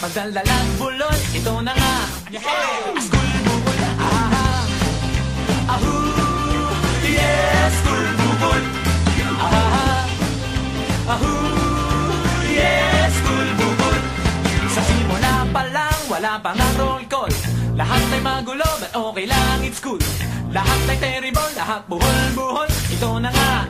Pagdaldalang bulol, ito na nga. School bubol, ahu, yes, school bubol, ahu, yes, school bubol. Sa simula pa lang, wala pang ang roll call. Lahat ay magulo, but okay lang, it's cool. Lahat ay terrible, lahat buhol-buhol, ito na nga.